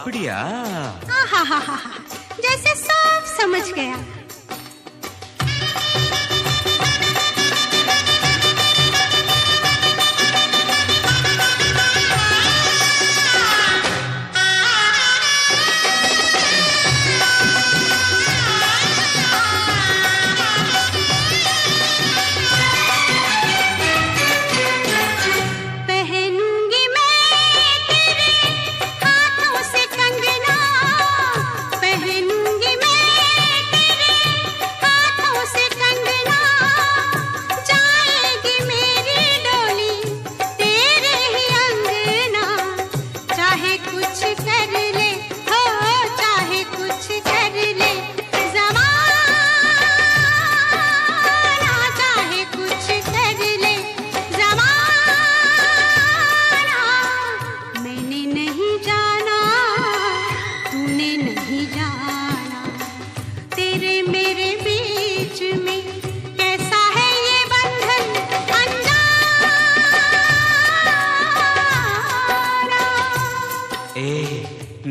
அப்படியா? जैसे सब समझ गया।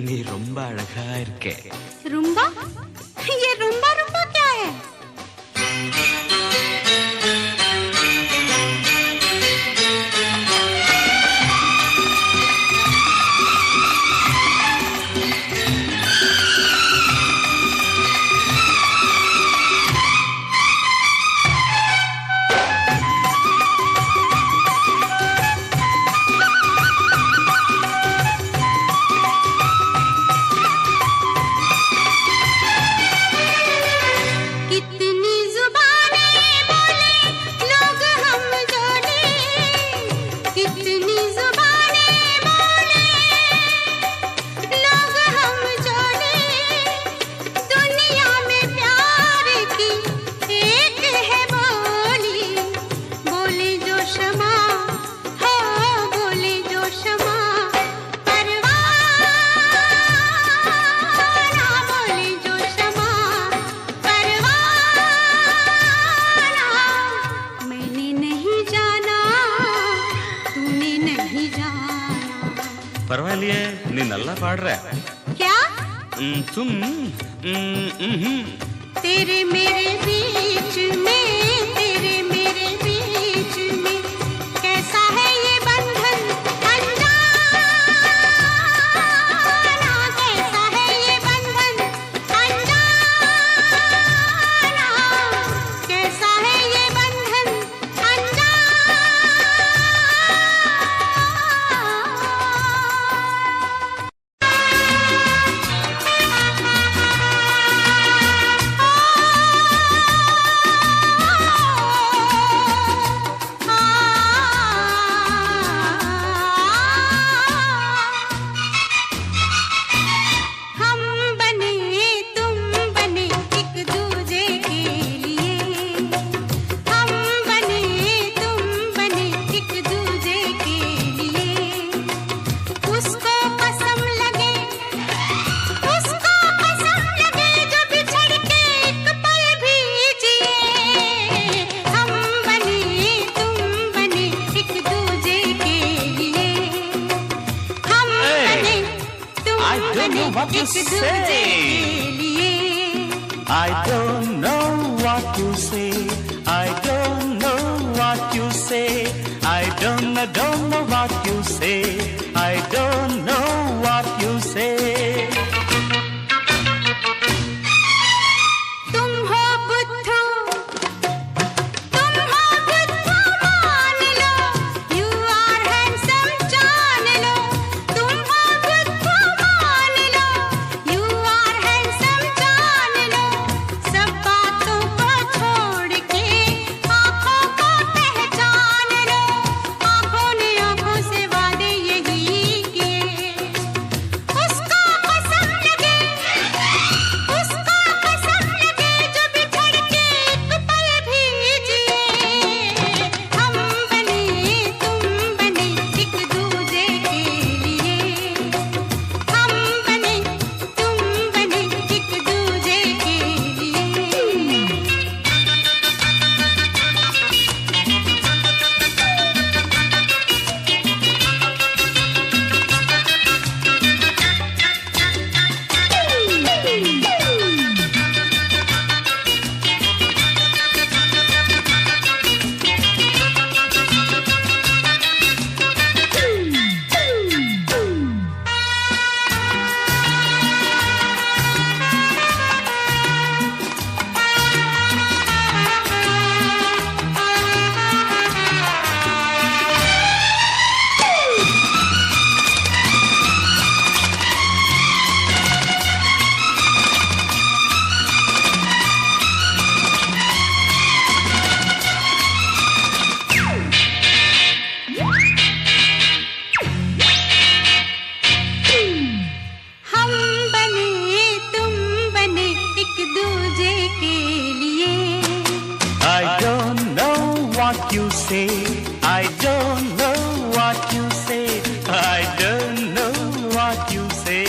நீ ரொம்ப அழகா இருக்க. रुम्बा? ये रुम्बा रुम्बा क्या है? பரவாயில்லையே, நீ நல்லா பாடுற. क्या? तुम तेरे मेरे बीच में, तेरे मेरे बीच में कैसा है ये बंधन अनजाना, कैसा है ये बंधन अनजाना, कैसा है ये बंधन अनजाना। What you say? I don't know what you say. I don't know what you say. I don't know what you say. I don't know what you say. आंखों से you say. I don't know what you say. I don't know what you say.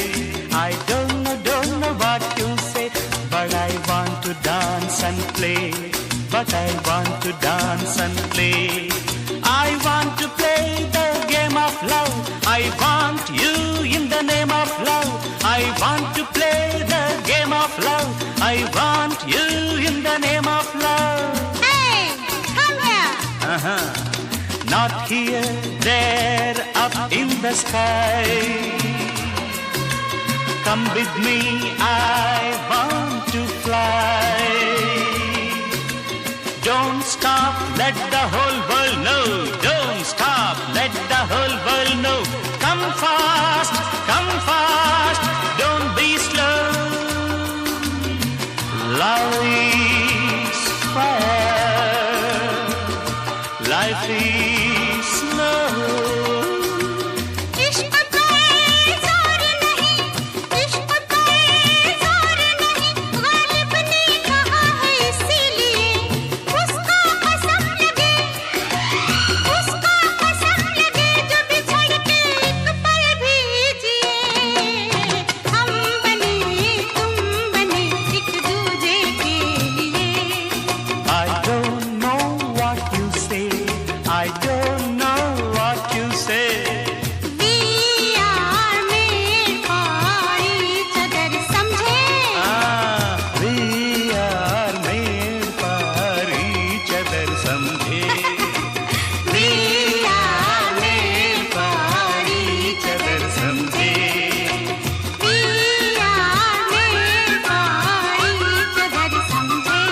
I don't know what you say. But I want to dance and play. But I want to dance and play. I want to play the game of love. I want you in the name of love. I want to play the game of love. I want you in the name of love. Hey, come here. Not here, there, up in the sky. Come with me, I want to fly. Don't stop, let the whole world know. Don't stop, let the whole world know. Come fast, don't be slow. Love is fire, life is slow. इश्क पे जोर नहीं, इश्क पे जोर नहीं, गालिब ने कहा है इसीलिए उसको कसम लगे जो बिछड़ के एक पल भी जिए। हम बने तुम बने एक दूजे के लिए। I don't know what you say. I don't know what you say. We are made for each other, समझे? We are made for each other, समझे? We are made for each other, समझे? We are made for each other, समझे?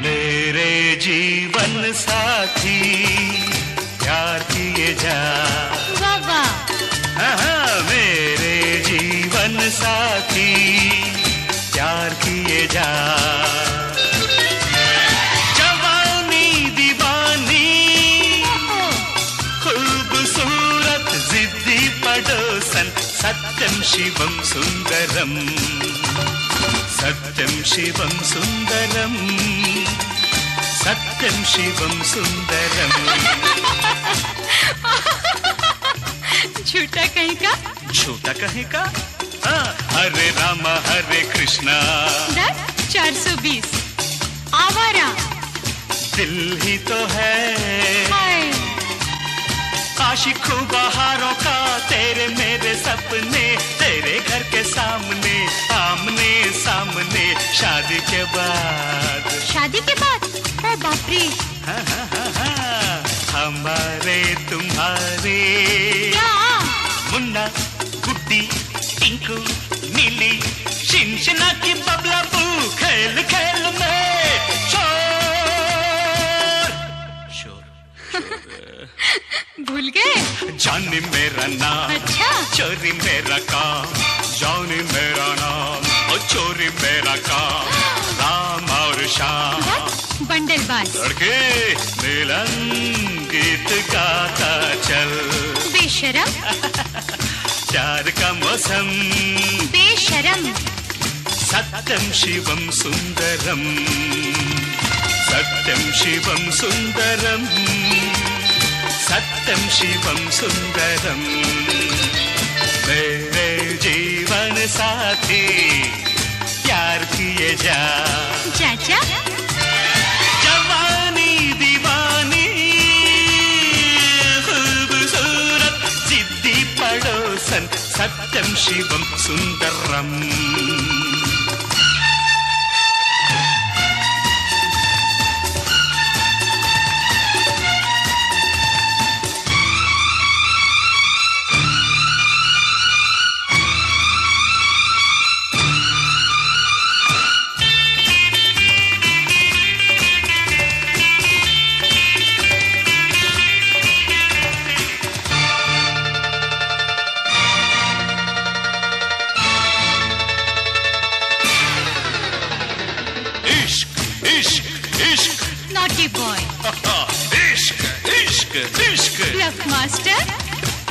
मेरे जीवन साथी प्यार किए जा। वाह वाह, मेरे जीवन साथी प्यार किए जा। जवानी दीवानी खूबसूरत जिद्दी पड़ोसन सत्यम शिवम सुंदरम। सत्यम शिवम सुंदरम। सत्यम शिवम सुंदरम। झूठा कहीं का। झूठा कहीं का? हरे राम हरे कृष्णा। 420 आवारा। दिल ही तो है हाय, आशिकों बहारों का तेरे मेरे सपने तेरे घर के सामने आमने सामने शादी के बाद। शादी के बाद? ओ बाप रे। हमारे तुम्हारे क्या? मुन्ना गुड्डी टिंकू नीली शिनशिना की बबला बू खेल खेल में शोर शोर भूल गए? जानी मेरा नाम अच्छा। चोरी मेरा काम। जानी मेरा नाम और चोरी मेरा काम। राम और श्याम बंडलबाज। लड़के मिलन गीत गाता चल। बेशरम। प्यार का मौसम बेशरम। सत्यम शिवम सुंदरम। सत्यम शिवम सुंदरम। सत्यम शिवम सुंदरम। मेरे जीवन साथी प्यार किए जा। चाचा जवानी दीवानी खूबसूरत जिद्दी पड़ोसन सत्यम शिवम सुंदरम। नॉटी बॉय, इश्क इश्क इश्क। लव मास्टर,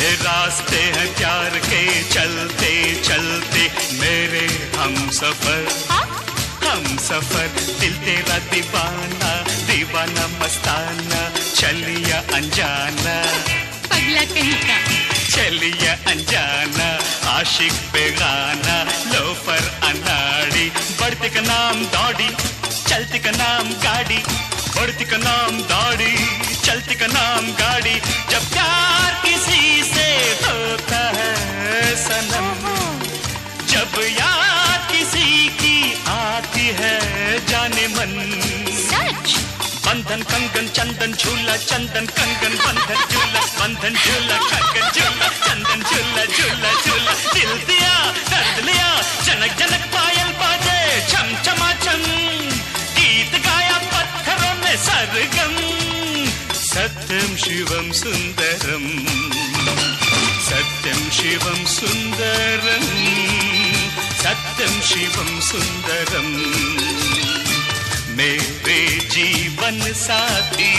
ये रास्ते हैं प्यार के चलते चलते मेरे हम सफर, हम सफर। दिल तेरा दीवाना दीवाना मस्ताना, चलिया अनजाना पगला कहीं का, चलिया अनजाना, आशिक बेगाना, लोफर अनाड़ी। बढ़ती का नाम दौड़ी, चलती का नाम गाड़ी, बढ़ती का नाम दौड़ी, चलती का नाम गाड़ी। जब प्यार किसी से होता है सनम, जब याद किसी की आती है जाने मन। सच बंधन कंगन चंदन झूला, चंदन कंगन बंधन झूला, बंधन झूला कंगन झूला, चंदन झूला झूला झूला। दिल दिया दर्द लिया, जनक जनक पायल बाजे, छम छमा छम गीत गाया पत्थरों में सरगम। सत्यम शिवम सुंदरम, सत्यम शिवम सुंदरम, सत्यम शिवम सुंदरम। मेरे जीवन साथी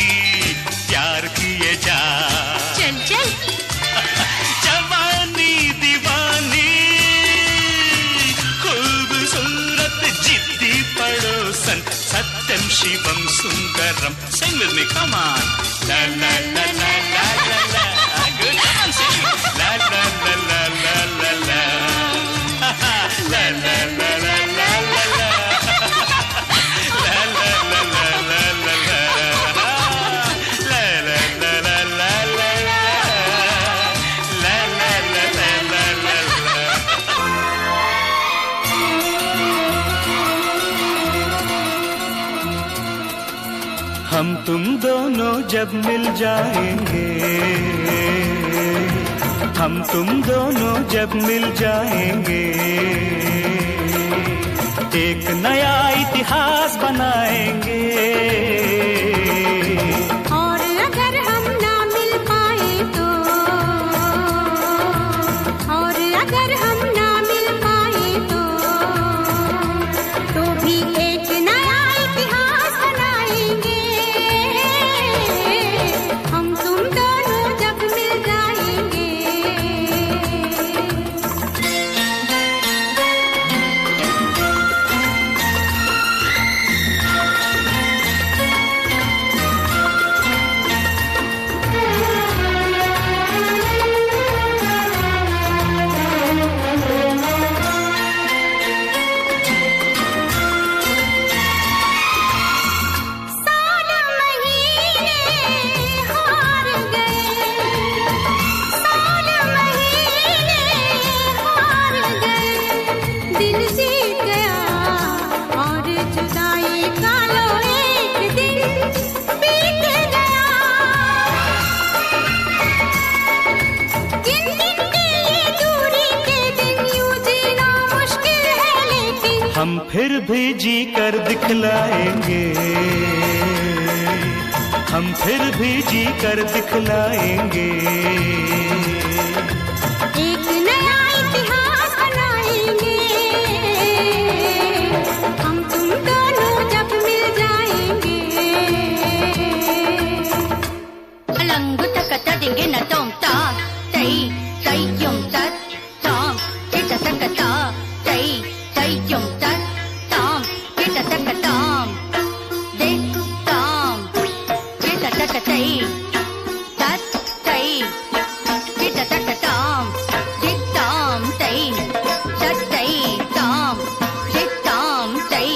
प्यार किए जा, चल चल जवानी दीवानी खूबसूरत जिद्दी पड़ोसन। सत्यम Shivam Sundaram. Sing with me, come on. La la la la la la la. Good, come on, sing. La la la la la la la. La la la la la la la. La la la la la la la. La la la la la la la. La la la la la la la. हम तुम दोनों जब मिल जाएंगे, हम तुम दोनों जब मिल जाएंगे, एक नया इतिहास बनाएंगे। और अगर हम ना मिल पाए तो, और अगर हम ना मिल पाए तो भी एक नया इतिहास बनाएंगे। हम तुम दोनों जब मिल जाएंगे। साल महीने हार गए, साल महीने हार गए, दिल जीत गया और जुदाई का लो एक दिन बीत गया। गिन गिन के ये दूरी के दिन यूं जीना मुश्किल है, लेकिन हम फिर भी जी कर दिखलाएंगे, हम फिर भी जी कर दिखलाएंगे। एक नया इतिहास बनाएंगे। हम तुम दोनों जब मिल जाएंगे। अलंग तक तदिंगे न तुम ता तई तई युम तत ताम किट तक ता तई तई युम तत ताम किट तक ताम दे ताम किट तक तई तत तई किट तक ताम जित ताम तई तत तई ताम जित ताम तई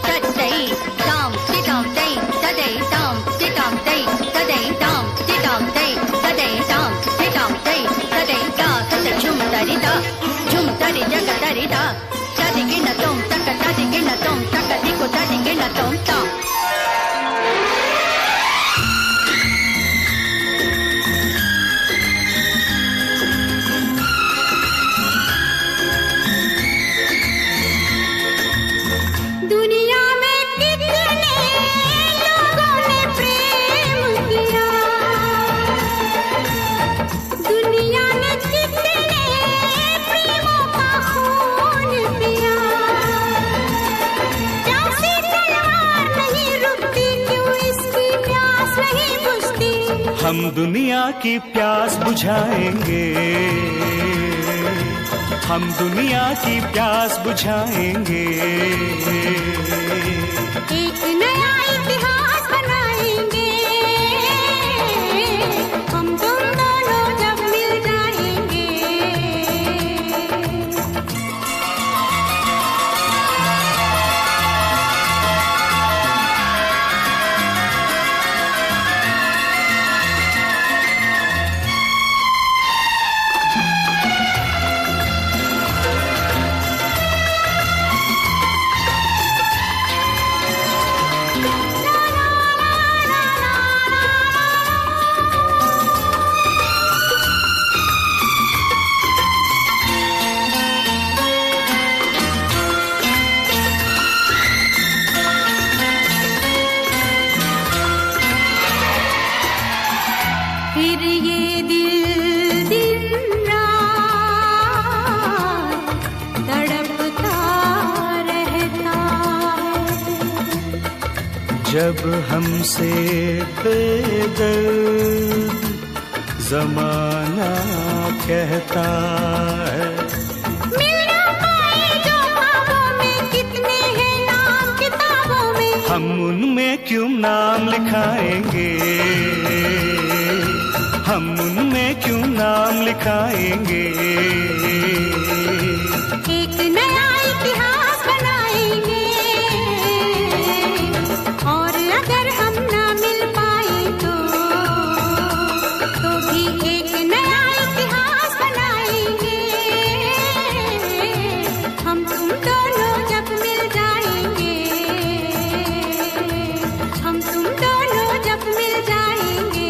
तत तई ताम जित ताम तई तदई ताम जित ताम तई तदई ताम जित ताम तई तदई ताम जित ताम तई तदई ता तत झुम तरी ता झुम तरी जग तरी ता तदी गिन तुम तक तदी गिन तुम तक दिको तदी गिन तुम ता। दुनिया में कितने लोगों ने प्रेम किया, दुनिया ने कितने प्रेमों का खून पिया। प्यासी तलवार नहीं हम दुनिया की प्यास बुझाएंगे, हम दुनिया की प्यास बुझाएंगे। एक नया इतिहास बनाएंगे, हम तुम दोनों जब मिल जाएंगे। फिर ये दिल दिन रात तड़पता रहता है, जब हमसे बेदर्द जमाना कहता है। मिल ना पाए जो ख्वाबों में, कितने हैं नाम किताबों में। हम उनमें क्यों नाम लिखाएंगे, हम उनमें क्यों नाम लिखाएंगे। एक नया इतिहास बनाएंगे, और अगर हम ना मिल पाए तो भी एक नया इतिहास बनाएंगे। हम तुम दोनों जब मिल जाएंगे, हम तुम दोनों जब मिल जाएंगे।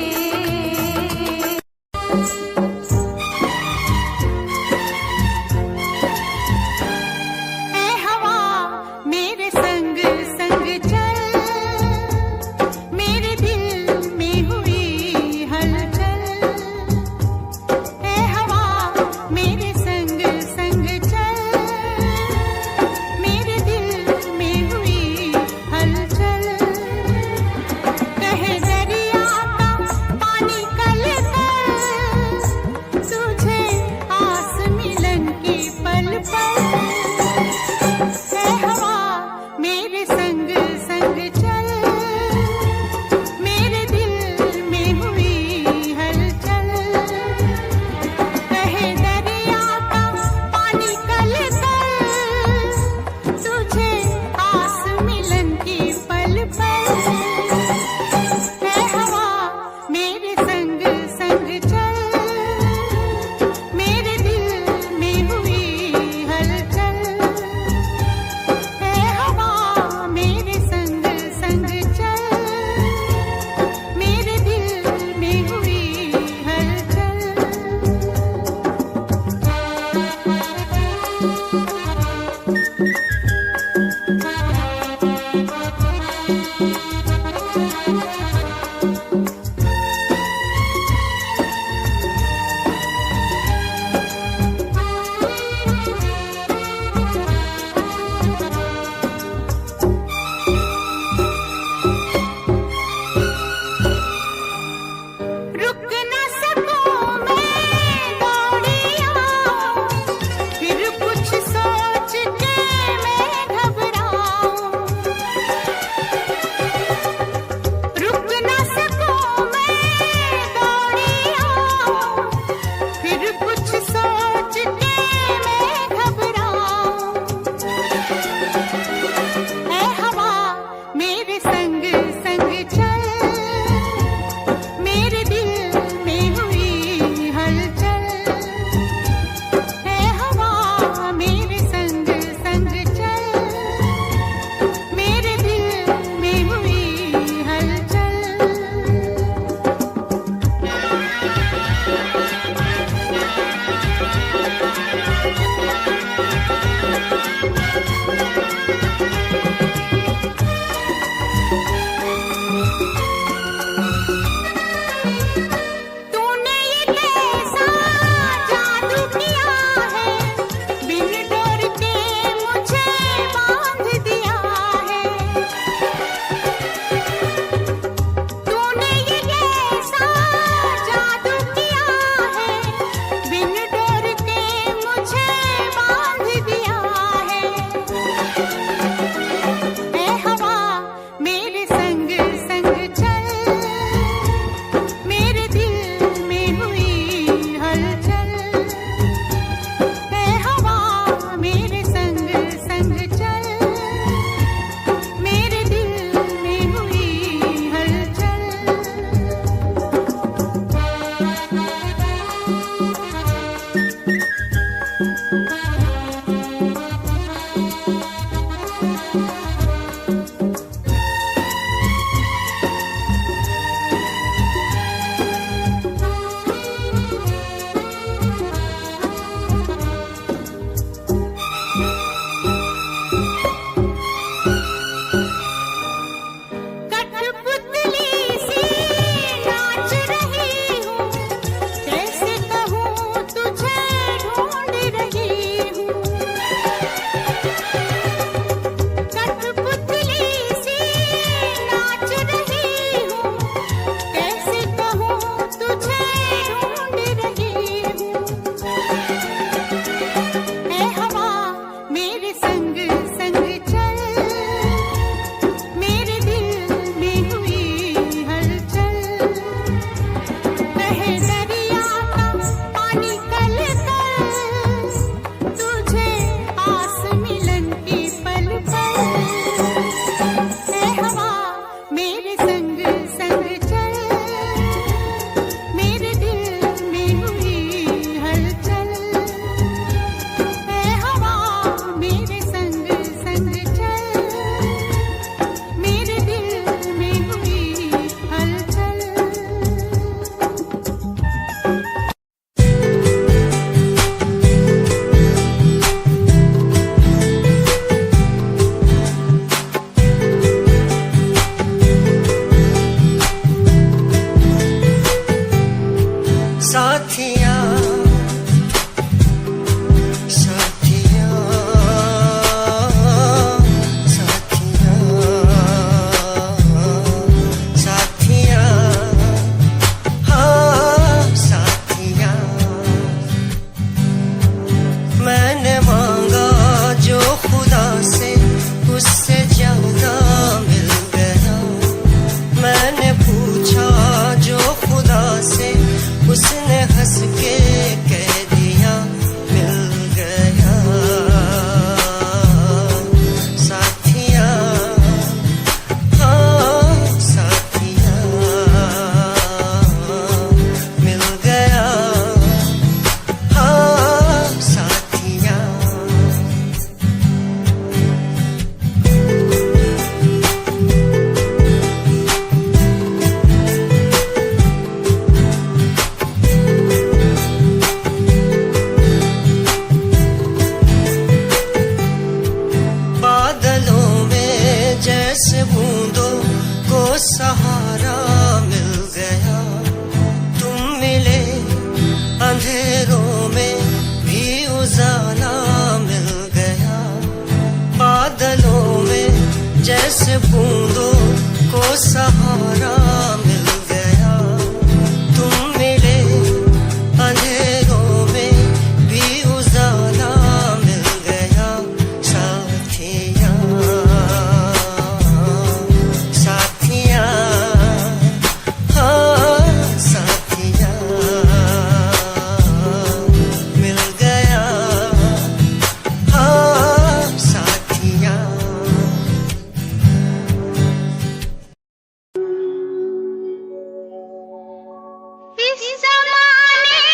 संग संग चल, मेरे दिल में हुई हलचल। ऐ हवा मेरे संग संग चल, मेरे दिल में हुई हलचल। साथिया साथिया साथिया साथिया हाँ साथिया, मैंने मांगा जो खुदा से उससे ज्यादा मिल गया। मैंने पूछा जो खुदा से उसने हंस के कह दिया मिल गया। साथिया हाँ साथिया मिल गया। हाँ साथिया बादलों में जैसे बूंदों को सहारा मिल गया। तुम मिले अंधेरों में भी उजाला मिल गया। बादलों में जैसे बूंदों को सहारा मिल गया। तुम मिले अंधेरों में भी उजाला मिल गया। साथिया साथिया हाँ साथिया मिल गया। हाँ साथिया इस ज़माने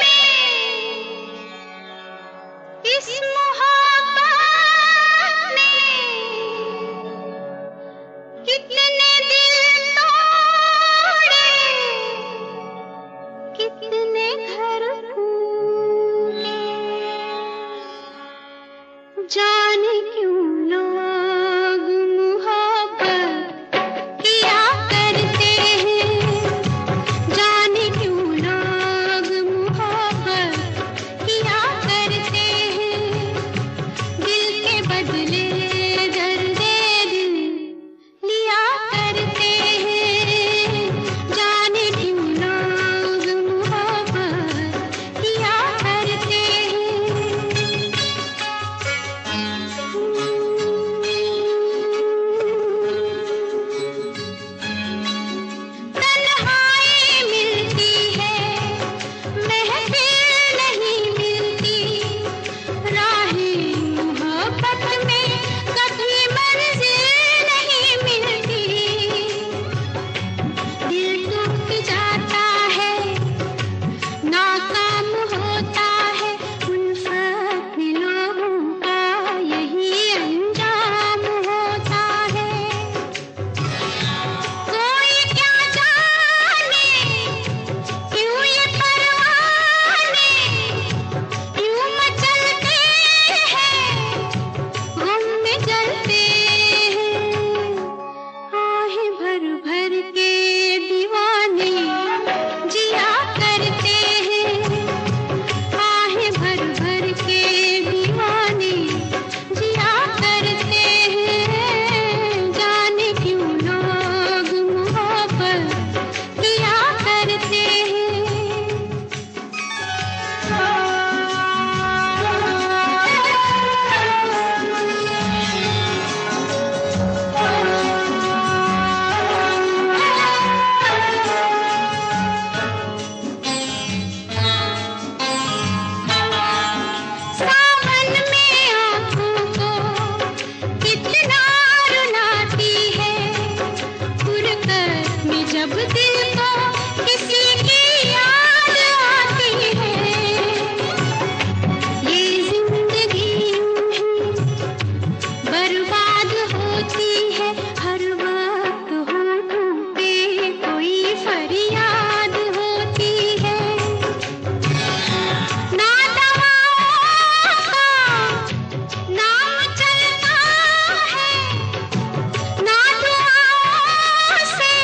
में, इस मोहब्बत में कितने दिल तोड़े, कितने घर फूटे। जाने क्यों लोग मोहब्बत किया करते हैं, जाने जब दिल को किसी की याद आती है, ये जिंदगी यूं ही बर्बाद होती है। हर वक्त होठों पे कोई फरियाद होती है। ना दवाओं का नाम चलता है, ना दुआओं से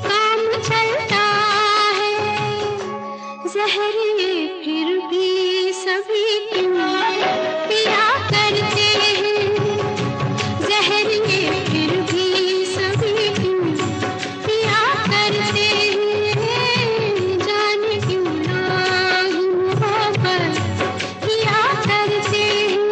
काम चलता है। जहर ये फिर भी सभी क्यों पिया करते हैं, जहर ये फिर भी सभी क्यों पिया करते हैं। जाने क्यों लोग मोहब्बत किया करते हैं।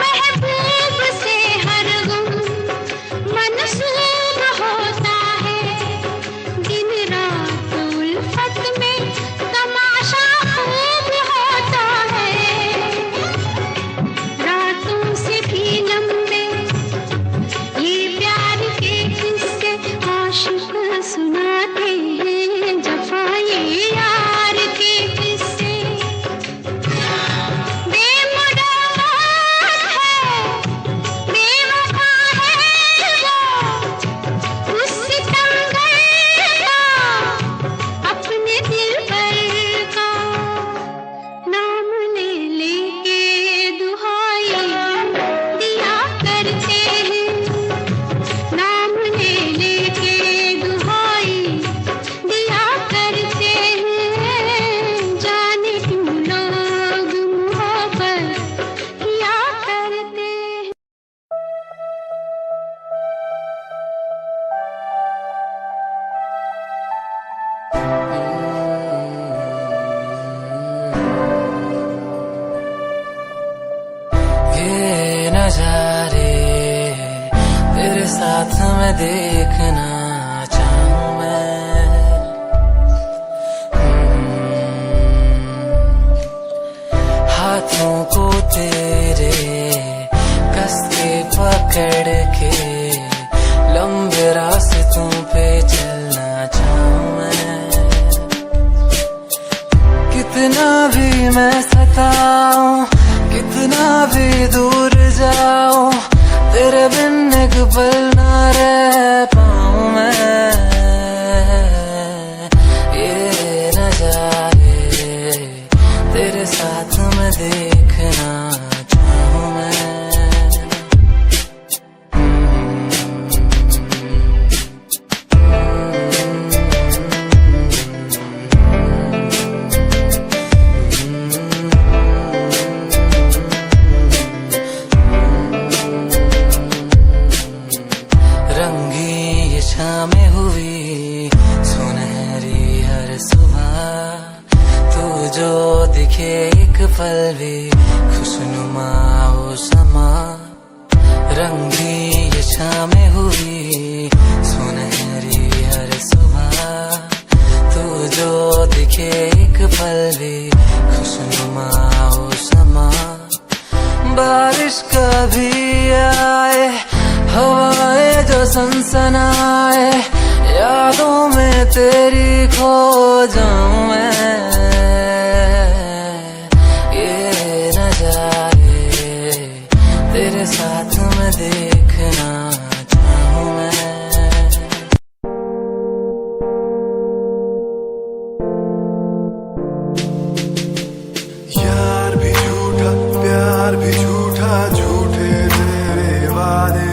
महबूब से हर गम मनसूब होता है। दिन रात उल्फत में तमाशा खूब होता है। रातों से भी लंबे ये प्यार के किस्से आशिक सुनाते हैं। जफा ये यार के किस्से बेमुराद है, बेवफा है वो, उस सितमगर का अपने दिल पर का। नाम ले लेके दुहाई दिया करते हैं, नाम ले लेके दुहाई दिया करते हैं। जाने क्यों लोग मोहब्बत किया करते हैं। ये नजारे तेरे साथ में देखना चाहूं मैं। हाथों को तेरे कस के पकड़ के लंबे रास्तों पे चलना चाहूं मैं। कितना भी मैं सताऊं, कितना भी दूर जाऊं, तेरे बिन एक पल ना रह पाऊं मैं। ये नजारे तेरे साथ में देखना चाहूं मैं। रंगी ये शामें हुई सुनहरी हर सुबह, तू जो दिखे एक पल भी खुशनुमा हो समा। रंगी ये शामें हुई सुनहरी हर सुबह, तू जो दिखे एक पल भी खुशनुमा हो समा। बारिश कभी आए, हवाएं जो सनसनाए, यादों में तेरी खो जाऊं मैं। ये नजारे तेरे साथ में देखना चाहूं मैं। यार भी झूठा, प्यार भी झूठा, झूठे तेरे वादे।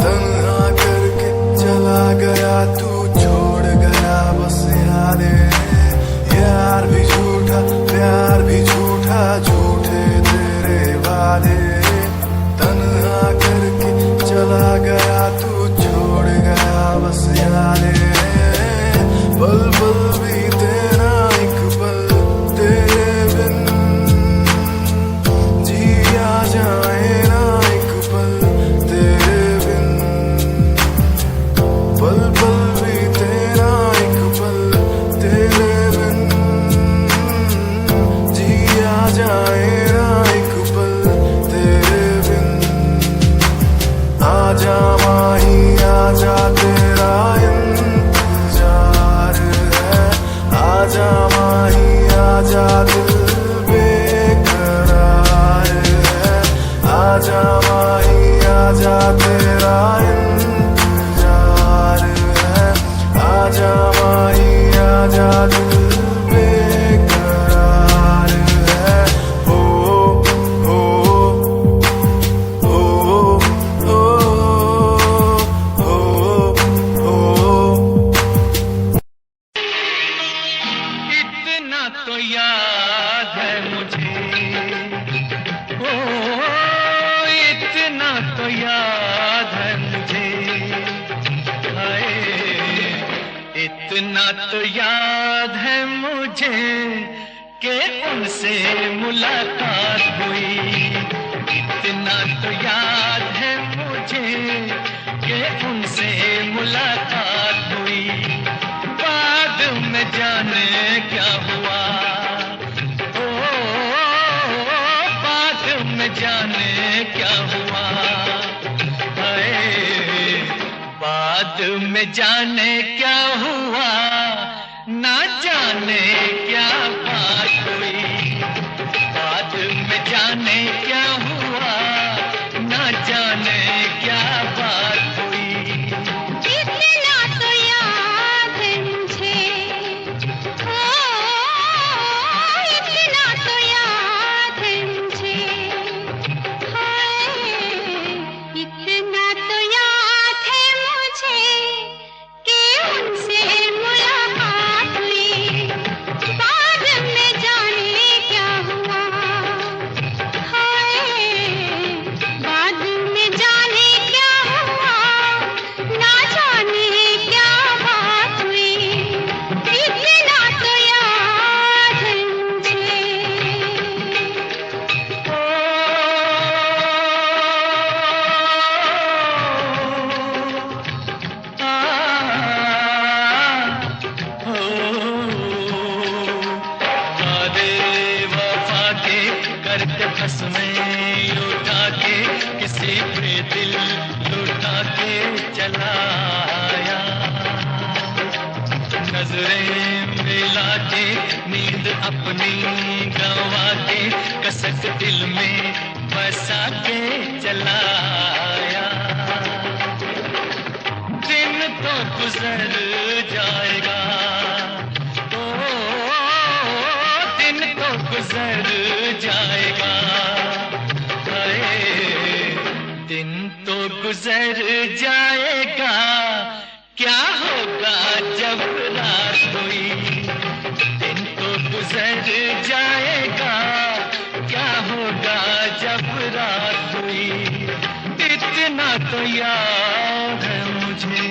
तन्हा करके चला गया तू, छोड़ गया बस यादें। यार आजा माही आजा तेरा इंतजार है, आजा माही आजा दिल बेकरार है, आजा माही आजा तेरा इंतजार है, आजा माही आजा दिल बेकरार है। ओ ओ ओ ओ ओ इतना तो याद है मुझे, ओ इतना तो याद है मुझे, हाय इतना तो याद है मुझे कि उनसे मुलाकात हुई, इतना तो याद है मुझे कि उनसे मुलाकात हुई। बाद में जाने क्या हुआ, ओ बाद में जाने क्या हुआ, हाय बाद में जाने क्या हुआ, ना जाने क्या बात हुई, बाद में जाने क्या हुआ, ना जाने क्या बात हुई। इतना तो याद है मुझे, ओ इतना तो याद है मुझे, हाय इतना तो याद है मुझे कि उनसे मुलाकात हुई। बाद में जाने क्या हुआ, हाय बाद में जाने क्या हुआ, ना जाने क्या बात हुई। इतना तो याद है मुझे। वफा के करते फंस में लुटा के किसी पे दिल लुटा के चलाया, नजरें मिला के नींद अपनी गंवा के कसक दिल में बसा के चलाया। दिन तो गुजर जाएगा, ओ दिन तो गुजर जाएगा, हाय दिन तो गुजर जाएगा, क्या होगा जब रात हुई, दिन तो गुजर जाएगा, क्या होगा जब रात हुई। इतना तो याद है मुझे।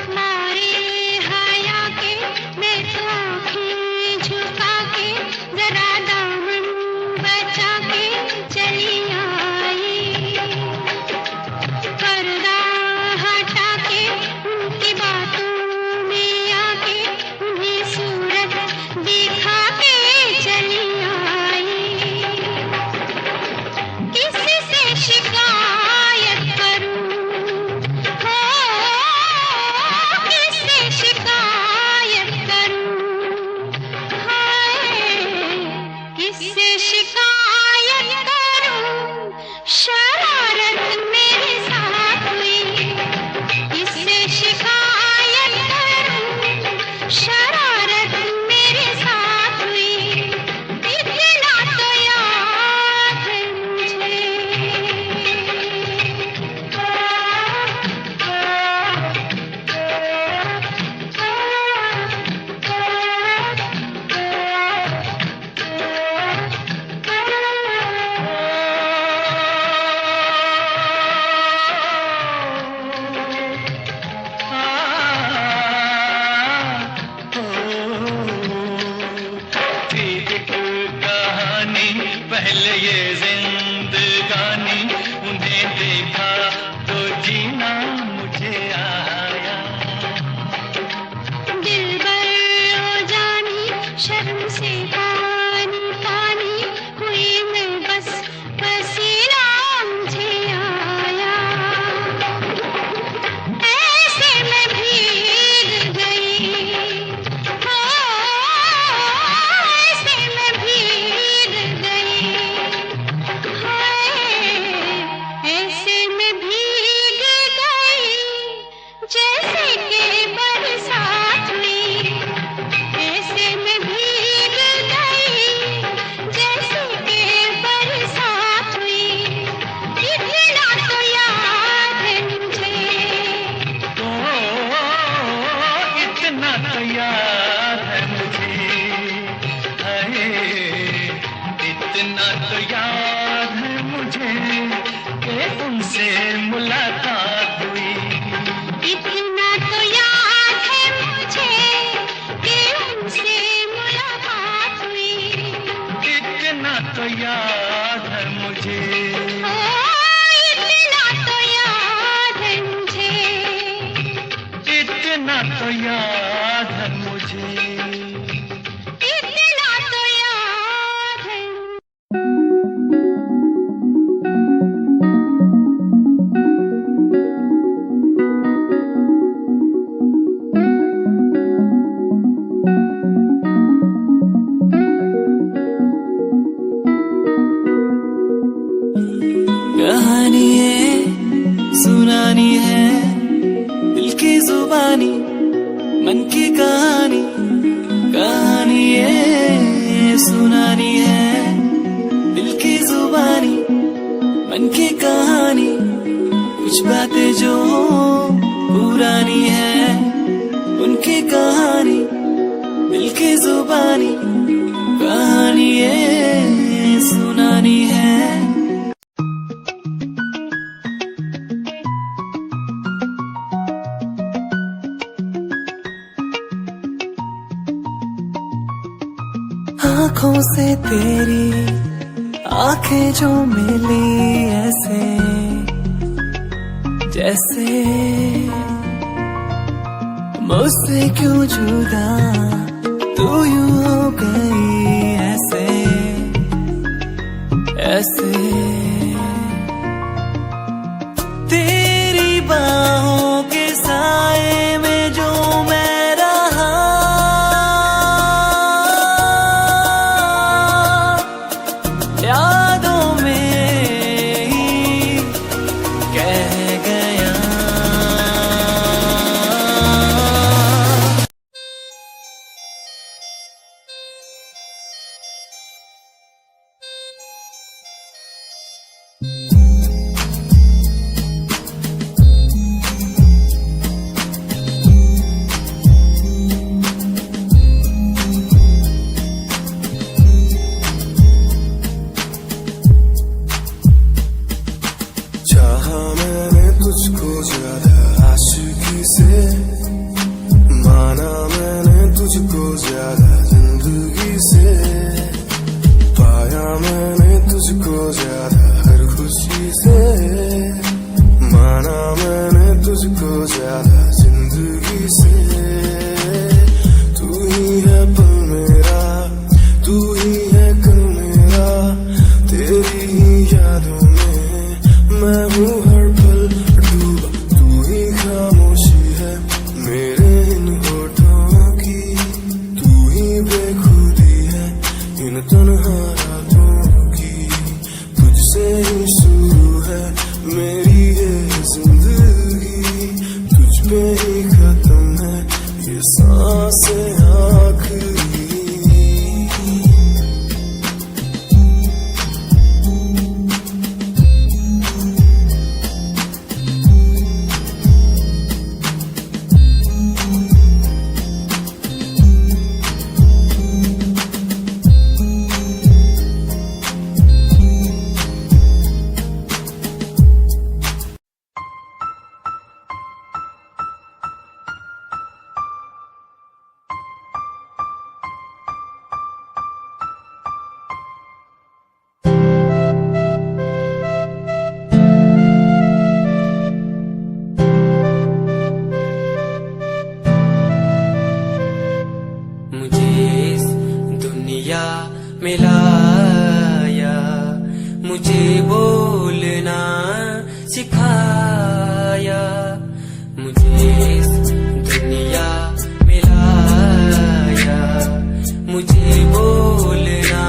मारे हया के मैं तो आँखें झुका के पहले ये जिंदगानी, उन्हें देखा तो जीना मुझे आया। दिलबर ओ जानी, शर्म से पानी पानी हुई मैं, बस पसीना मुझे आया। ऐसे मैं भीग गई, हो ऐसे मैं भीग गई, हाय ऐसे मैं भीग गई, जैसे कि बरसात हुई। ऐसे मैं भीग गई, जैसे कि बरसात हुई। इतना तो याद है मुझे, इतना तो याद है मुझे, अरे इतना तो याद है मुझे कि उनसे मुलाकात हुई। इतना तो याद है मुझे कि उनसे मुलाकात हुई। इतना तो याद है मुझे, ओ इतना तो याद है मुझे, इतना तो याद है मुझे। इतना तो याद है। कहानी है सुनानी है, दिल की जुबानी, मन की कहानी। कहानी है सुनानी है, दिल की जुबानी, मन की कहानी। कुछ बातें जो पुरानी है, उनकी कहानी, दिल की जुबानी। कहानी है सुनानी है। आंखों से तेरी आंखें जो मिली ऐसे, जैसे मुझसे क्यों जुदा तू यूं हो गई ऐसे ऐसे। तेरी बाहों के साए में जो मैं रहा, यादों में ही कह गया। दुनिया मिलाया, मुझे बोलना सिखाया, मुझे इस दुनिया मिलाया, मुझे बोलना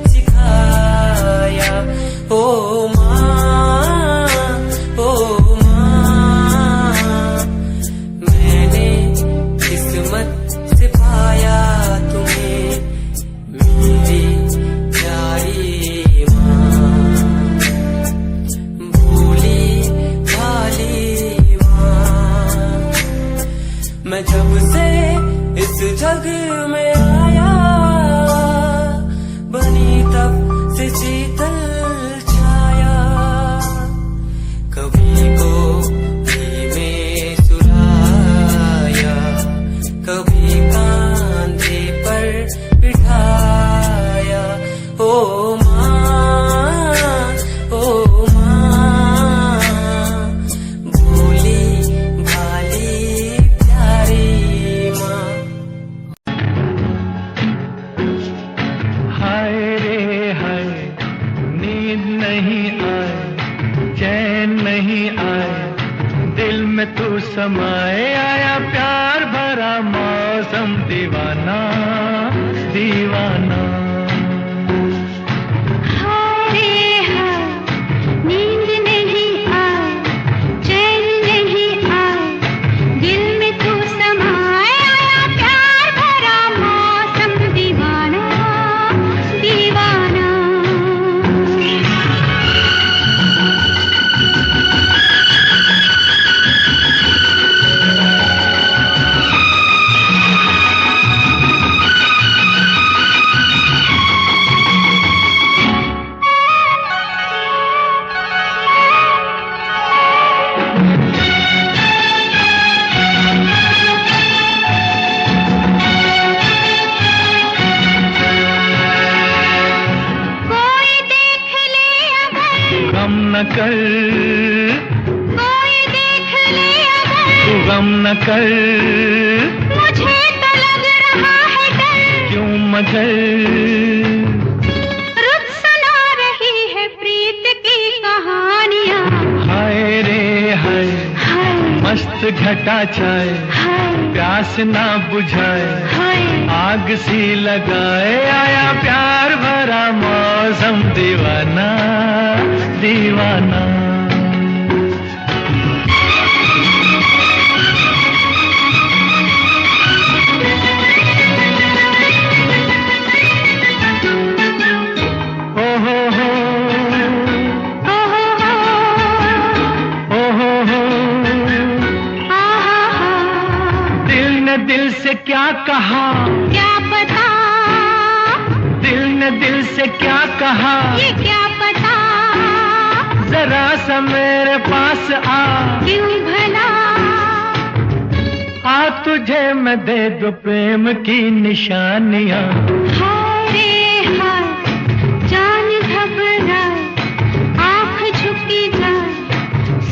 सिखाया। ओ माँ, ओ माँ, मैंने किस्मत से पाया तुम्हें, मेरी प्यारी माँ, भोली भाली माँ। मैं जब से इस जग में आया, बनी तब से शीतल छाया, कभी गोदी में सुलाया, कभी कांधे पर बिठाया। ओ माँ, ओ माँ, भोली भाली प्यारी माँ। हाय रे हाय, नींद नहीं आए, चैन नहीं आए, दिल में तू समाए, आया प्यार भरा मौसम, दीवाना दीवाना। हाय रे हाय, नींद नहीं आए, चैन नहीं आए, दिल में तू समाए, आया प्यार भरा मौसम, दीवाना दीवाना। कोई देख ले अगर, गम न कर, कोई देख ले अगर, तू गम न कर, मुझे तो लग रहा है डर, क्यों मगर, रुत सुना रही है प्रीत की कहानियाँ। हाय रे हाय, हाय मस्त घटा छाए, हाय प्यास ना बुझाए, हाय, आग सी लगाए, आया प्यार भरा मौसम, दीवाना दीवाना। ओ हो हो, ओ हो हो, ओ हो हो, आ हा हा, दिल ने दिल से क्या कहा, क्या पता, दिल ने दिल से क्या कहा, ये क्या पता, जरा सा मेरे पास आ, क्यों भला, आ तुझे मैं दे दूं प्रेम की निशानियां। हाय रे हाय, जान घबराए, आँख झुकी जाए,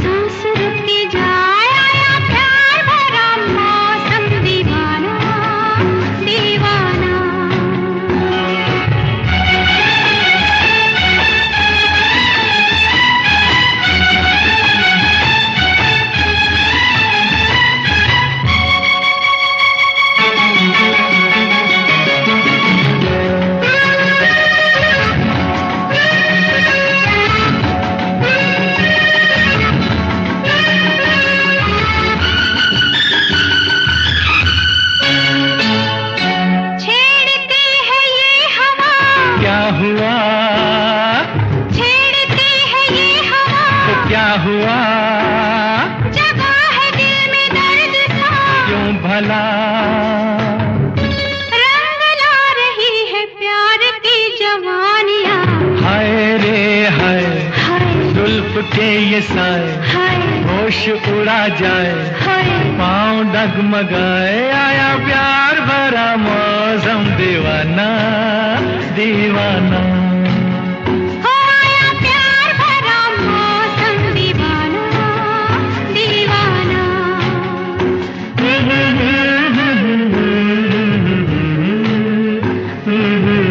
सांस रुकी जाए, आया प्यार भरा मौसम, दीवाना दीवाना। छेड़ती है ये हवा, क्या हुआ, छेड़ती है ये हवा, तो क्या हुआ, जगा है दिल में दर्द सा, क्यों भला, रंग ला रही है प्यार की जवानियाँ। हाय रे हाय, हाय जुल्फ के ये साए, हाय होश उड़ा जाए, हाय, पाँव डगमगाए, आया प्यार भरा मौसम, दीवाना दीवाना। हो आया प्यार भरा मौसम, दीवाना दीवाना। Mm-hmm.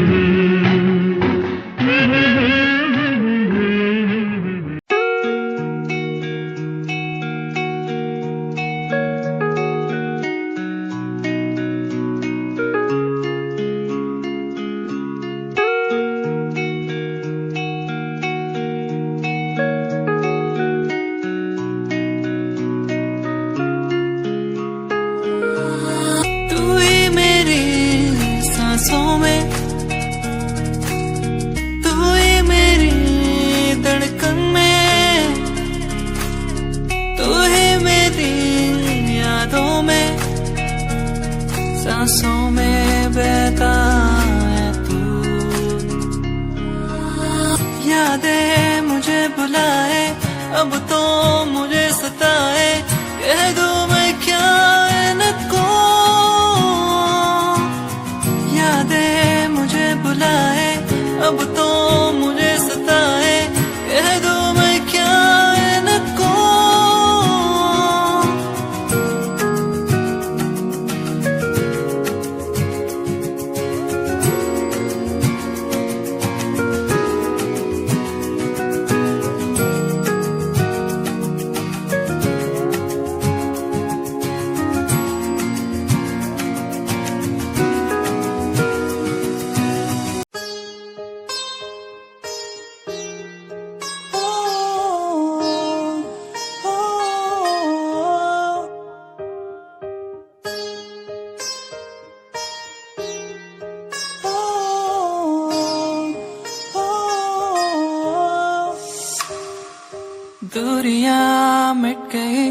में, तू ही मेरी धड़कन में, तू ही मेरी यादों में, सांसों में बहता है तू। यादें मुझे बुलाए, अब तो मुझे सताए, कह दो मैं क्या इनको। यादें मुझे बुलाए, अब तो मुझे सताए, कह दो मैं क्या इनको। दूरियां मिट गई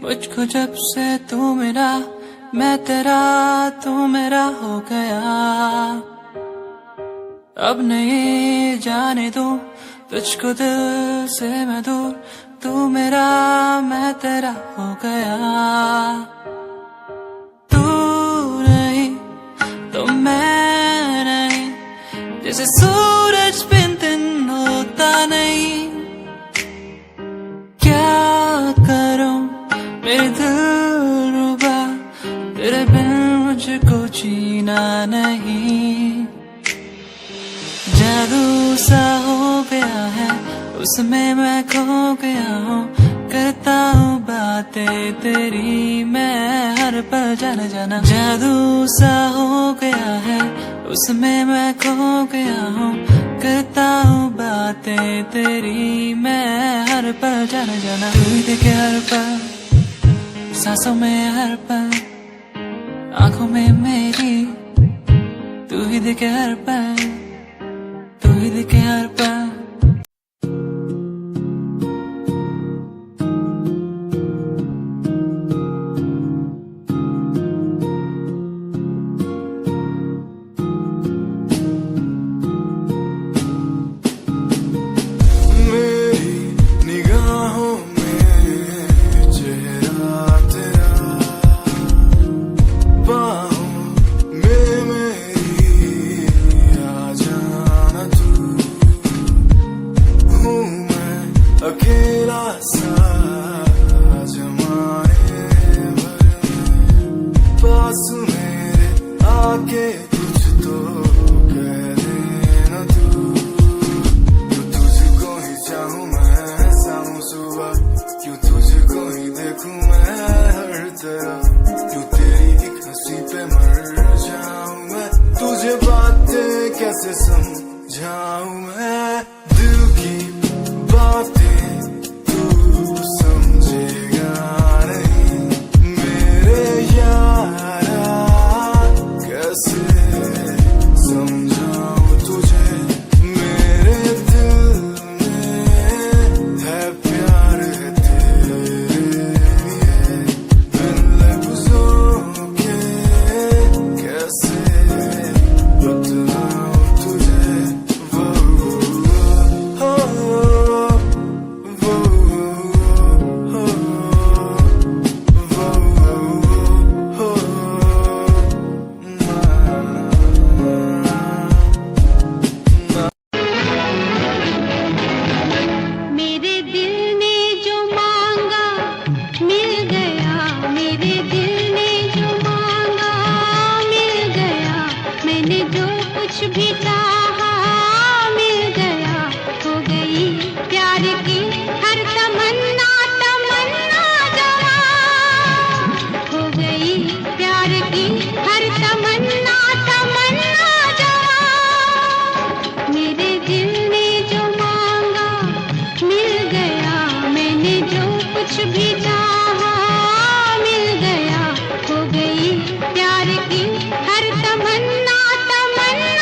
मुझको जब से तू मेरा, मैं तेरा तू मेरा हो गया। अब नहीं जाने दूं तुझको दिल से मैं दूर, तू मेरा मैं तेरा हो गया। तू नहीं तो मैं नहीं, जैसे सूरज बिन दिन होता नहीं। क्या करूं मेरे दिलरुबा, तेरे बिन मुझको जीना नहीं। जादू सा हो गया है, उसमें मैं खो गया हूँ, करता हूँ बातें तेरी मैं हर पल जाना जाना। जादू सा हो गया है, उसमें मैं खो गया हूँ, करता हूँ बातें तेरी मैं हर पल जाना जाना। तू ही देखे हर पल, सांसों में हर पल, आंखों में मेरी, तू ही देखे हर पल, तू ही देखे हर पल। अकेला सा जमाने भर, पास मेरे आके कुछ तो कह देना तू। क्यों तुझको ही चाहूं मैं शाम सुबह, क्यों तुझको ही देखूं मैं हर तरफ, क्यों तेरी एक हंसी पे मर जाऊं मैं। तुझे बातें कैसे समझाऊं मैं, दिल की बातें समझेगा नहीं मेरे यारा, कैसे समझाऊं तुझे। मेरे दिल में है प्यार तेरे लिए, बिन लफ्जों के कैसे बतलाऊं तुझे। हर तमन्ना तमन्ना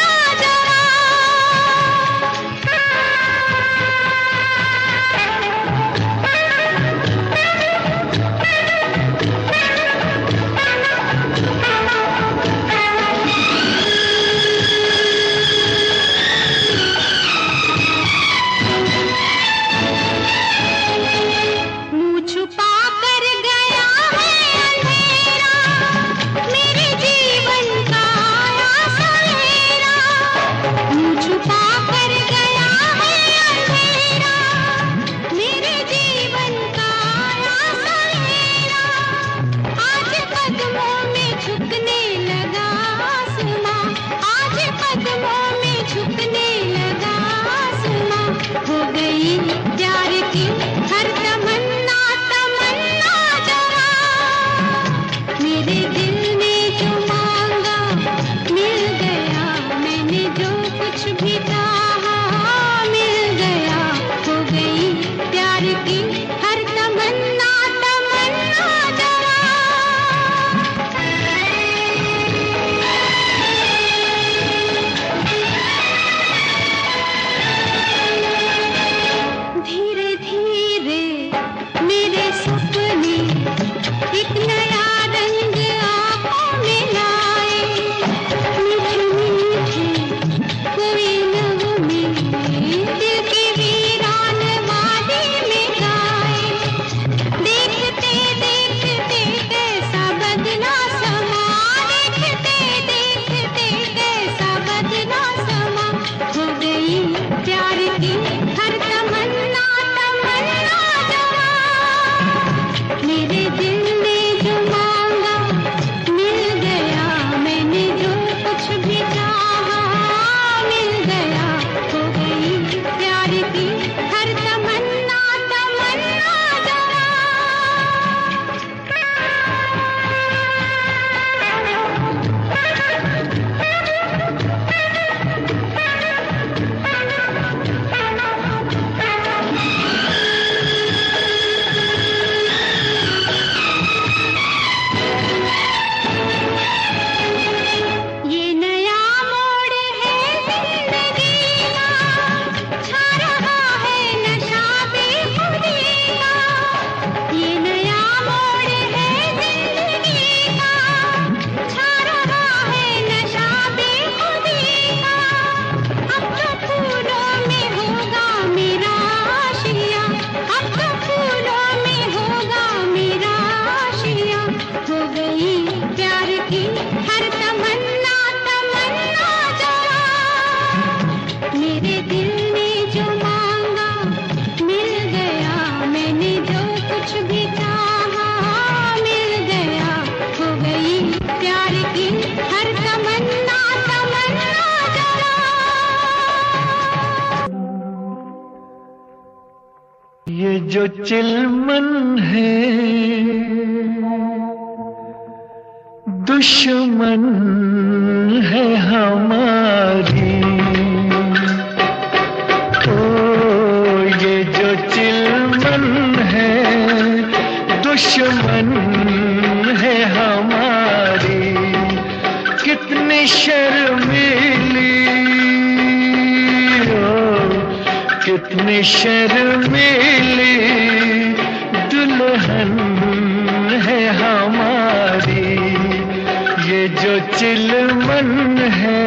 जो चिलमन है दुश्मन है हमारी। ओ ये जो चिलमन है दुश्मन है हमारी। कितनी शर्मीली कितनी शर्मीली दुल्हन है हमारी। ये जो चिलमन है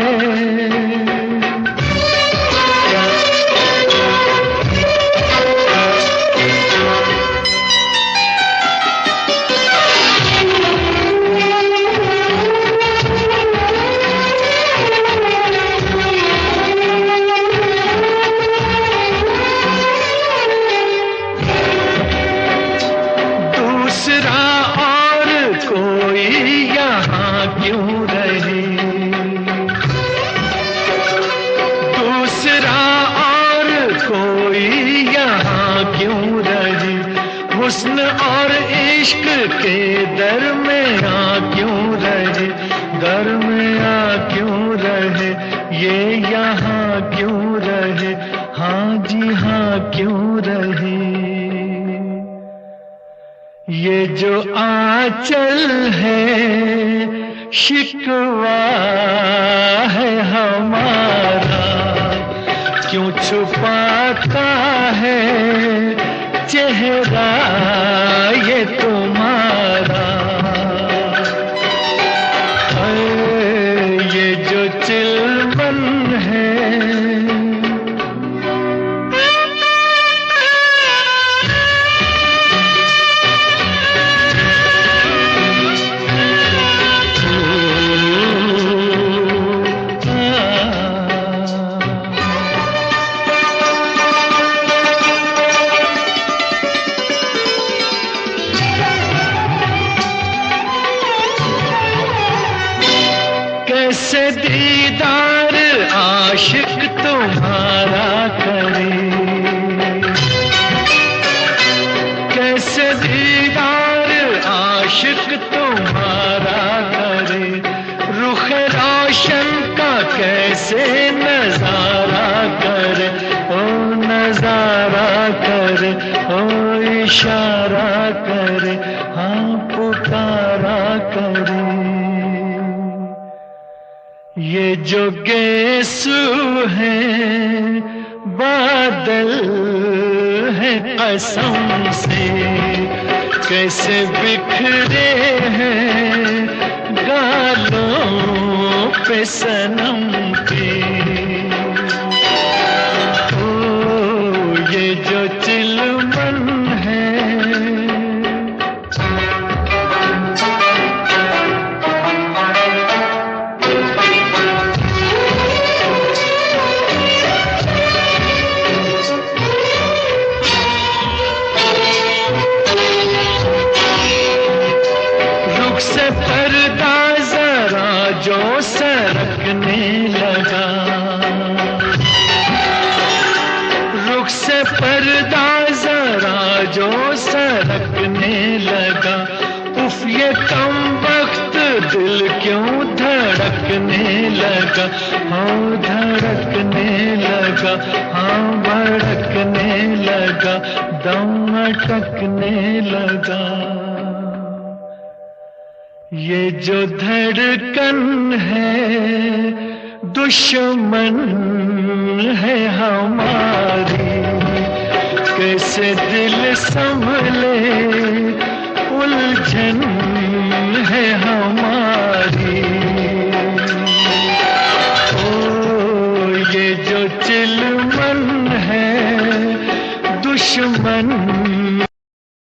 दूसरा और कोई यहाँ क्यों रहे। दूसरा और कोई यहाँ क्यों रहे। हुस्न और इश्क के दरमियाँ क्यों रहे। दरमियाँ क्यों रहे। ये यहाँ क्यों रहे। हाँ जी हाँ क्यों रहे। ये जो आंचल है शिकवा है हमारा। क्यों छुपाता है चेहरा ये तुम्हारा। ये जो चिलमन है कैसे दीदार आशिक तुम्हारा करे। कैसे दीदार आशिक तुम्हारा करे। रुख रोशन का कैसे नजारा करे। ओ नजारा करे ओ इशारा करे हाँ पुकारा करे। ये जो गेसू है बादल है कसम से। कैसे बिखरे हैं गालों पे सनम के। ओ ये जो चिलमन है से पर्दा जरा जो सरकने लगा। रुख से पर्दा जरा जो सरकने लगा। उफ ये कम वक्त दिल क्यों धड़कने लगा। हाँ धड़कने लगा हाँ भड़कने लगा दम अटकने लगा। ये जो धड़कन है दुश्मन है हमारी। कैसे दिल संभले उलझन है हमारी। ओ ये जो चिलमन है दुश्मन